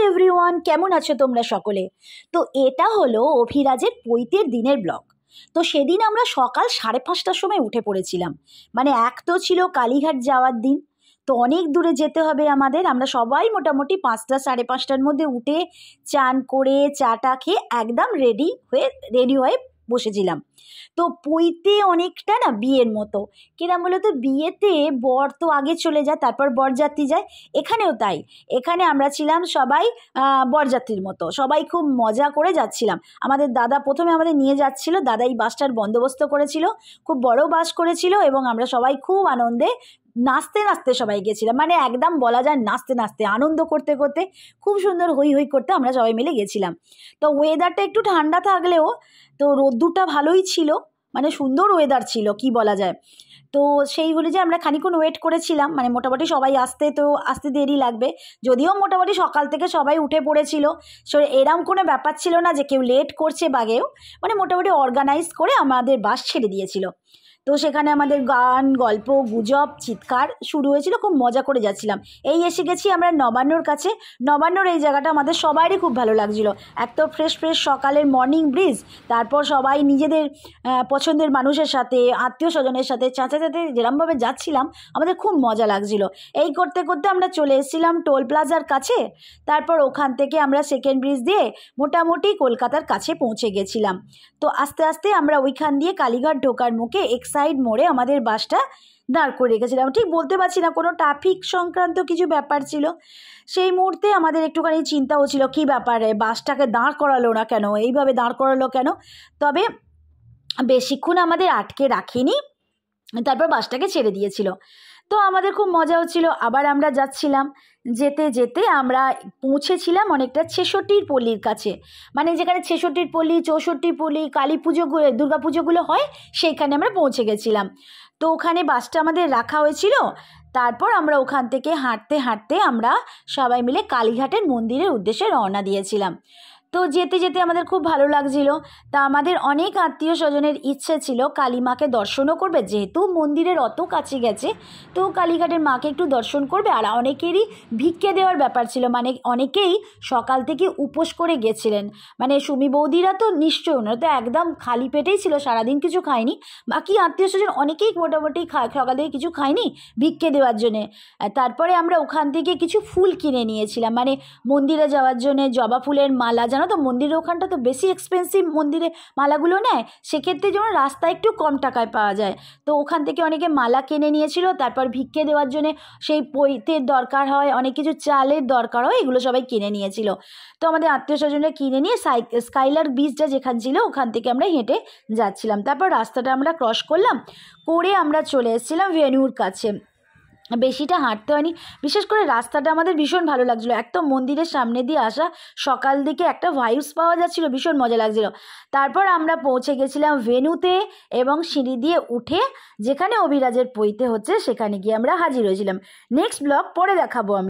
Everyone, কেমন আছো তোমরা সকলে? তো এটা হলো অভিরাজের পৈতের দিনের ব্লগ। তো সেদিন আমরা সকাল 5:30টার সময় উঠে পড়েছিলাম। মানে এক তো ছিল কালীঘাট যাওয়ার দিন, তো অনেক দূরে যেতে হবে আমাদের। আমরা সবাই মোটামুটি 5টা 5:30টার মধ্যে উঠে চান করে চাটা খেয়ে একদম রেডি হয়ে বসেছিলাম। তো পৈতে অনেকটা না বিয়ের মতো, কিরম বলো তো, বিয়েতে বর তো আগে চলে যায়, তারপর বরযাত্রী যায়। এখানেও তাই, এখানে আমরা ছিলাম সবাই বরযাত্রীর মতো, সবাই খুব মজা করে যাচ্ছিলাম। আমাদের দাদা প্রথমে আমাদের নিয়ে যাচ্ছিল, দাদাই বাসটার বন্দোবস্ত করেছিল, খুব বড় বাস করেছিল, এবং আমরা সবাই খুব আনন্দে নাচতে নাচতে সবাই গেছিলাম। মানে একদম বলা যায় নাচতে নাচতে আনন্দ করতে করতে খুব সুন্দর হই হই করতে আমরা সবাই মিলে গেছিলাম। তো ওয়েদারটা একটু ঠান্ডা থাকলেও তো রোদ্দুরটা ভালোই ছিল, মানে সুন্দর ওয়েদার ছিল, কি বলা যায়। তো সেই হলে যে আমরা খানিক্ষণ ওয়েট করেছিলাম, মানে মোটামুটি সবাই আসতে দেরি লাগবে, যদিও মোটামুটি সকাল থেকে সবাই উঠে পড়েছিল। এরম কোনো ব্যাপার ছিল না যে কেউ লেট করছে বা কেউ, মানে মোটামুটি অর্গানাইজ করে আমাদের বাস ছেড়ে দিয়েছিল। তো সেখানে আমাদের গান, গল্প, গুজব, চিৎকার শুরু হয়েছিল, খুব মজা করে যাচ্ছিলাম। এই এসে গেছি আমরা নবান্নর কাছে। নবান্নর এই জায়গাটা আমাদের সবারই খুব ভালো লাগছিল। এক তো ফ্রেশ ফ্রেশ সকালের মর্নিং ব্রিজ, তারপর সবাই নিজেদের পছন্দের মানুষের সাথে, আত্মীয় স্বজনের সাথে চাঁচাতে যেরমভাবে যাচ্ছিলাম, আমাদের খুব মজা লাগছিল। এই করতে করতে আমরা চলে এসেছিলাম টোল প্লাজার কাছে। তারপর ওখান থেকে আমরা সেকেন্ড ব্রিজ দিয়ে মোটামুটি কলকাতার কাছে পৌঁছে গেছিলাম। তো আস্তে আস্তে আমরা ওইখান দিয়ে কালীঘাট ঢোকার মুখে এক্সাইড মোড়ে আমাদের বাসটা দাঁড় করে রেখেছিলাম। ঠিক বলতে পারছি না, কোনো ট্রাফিক সংক্রান্ত কিছু ব্যাপার ছিল। সেই মুহূর্তে আমাদের একটুখানি চিন্তাও ছিল, কী ব্যাপারে বাসটাকে দাঁড় করালো না কেন, এইভাবে দাঁড় করালো কেন। তবে বেশিক্ষণ আমাদের আটকে রাখেনি, তারপর বাসটাকে ছেড়ে দিয়েছিল। তো আমাদের খুব মজা হচ্ছিল। আবার আমরা যাচ্ছিলাম, যেতে যেতে আমরা পৌঁছেছিলাম অনেকটা ছেষট্টির পল্লীর কাছে, মানে যেখানে ছেষট্টির পল্লী, চৌষট্টির পল্লী, কালী পুজোগুলো, দুর্গা পুজোগুলো হয়, সেইখানে আমরা পৌঁছে গেছিলাম। তো ওখানে বাসটা আমাদের রাখা হয়েছিল। তারপর আমরা ওখান থেকে হাঁটতে হাঁটতে আমরা সবাই মিলে কালীঘাটের মন্দিরের উদ্দেশ্যে রওনা দিয়েছিলাম। তো যেতে যেতে আমাদের খুব ভালো লাগছিল। তা আমাদের অনেক আত্মীয় স্বজনের ইচ্ছে ছিল কালী মাকে দর্শনও করবে, যেহেতু মন্দিরের অত কাছে গেছে, তো কালীঘাটের মাকে একটু দর্শন করবে। আর অনেকেরই ভিক্ষে দেওয়ার ব্যাপার ছিল, মানে অনেকেই সকাল থেকে উপোস করে গেছিলেন। মানে সুমি বৌদিরা তো নিশ্চয়ই, ওনারা তো একদম খালি পেটেই ছিল, সারাদিন কিছু খায়নি। বাকি আত্মীয় স্বজন অনেকেই মোটামুটি সকাল থেকে কিছু খায়নি ভিক্ষে দেওয়ার জন্যে। তারপরে আমরা ওখান থেকে কিছু ফুল কিনে নিয়েছিলাম, মানে মন্দিরে যাওয়ার জন্যে জবা ফুলের মালা। জানো তো মন্দিরের ওখানটা তো বেশি এক্সপেন্সিভ মন্দিরে মালাগুলো নেয়, সেক্ষেত্রে যেমন রাস্তায় একটু কম টাকায় পাওয়া যায়। তো ওখান থেকে অনেকে মালা কিনে নিয়েছিল। তারপর ভিক্ষে দেওয়ার জন্যে সেই পৈতের দরকার হয়, অনেক কিছু চালের দরকার হয়, এগুলো সবাই কিনে নিয়েছিল। তো আমাদের আত্মীয় স্বজনরা কিনে নিয়ে স্কাইলার্ক বিচটা যেখান ছিল ওখান থেকে আমরা হেঁটে যাচ্ছিলাম। তারপর রাস্তাটা আমরা ক্রস করলাম, করে আমরা চলে এসেছিলাম ভেন্যুর কাছে। বেশিটা হাঁটতে হয়নি, বিশেষ করে রাস্তাটা আমাদের ভীষণ ভালো লাগছিলো। একদম মন্দিরের সামনে দিয়ে আসা, সকাল দিকে একটা ভাইবস পাওয়া যাচ্ছিলো, ভীষণ মজা লাগছিলো। তারপর আমরা পৌঁছে গেছিলাম ভেন্যুতে, এবং সিঁড়ি দিয়ে উঠে যেখানে অভিরাজের পৈতে হচ্ছে সেখানে গিয়ে আমরা হাজির হয়েছিলাম। নেক্সট ব্লগ পরে দেখাবো আমি।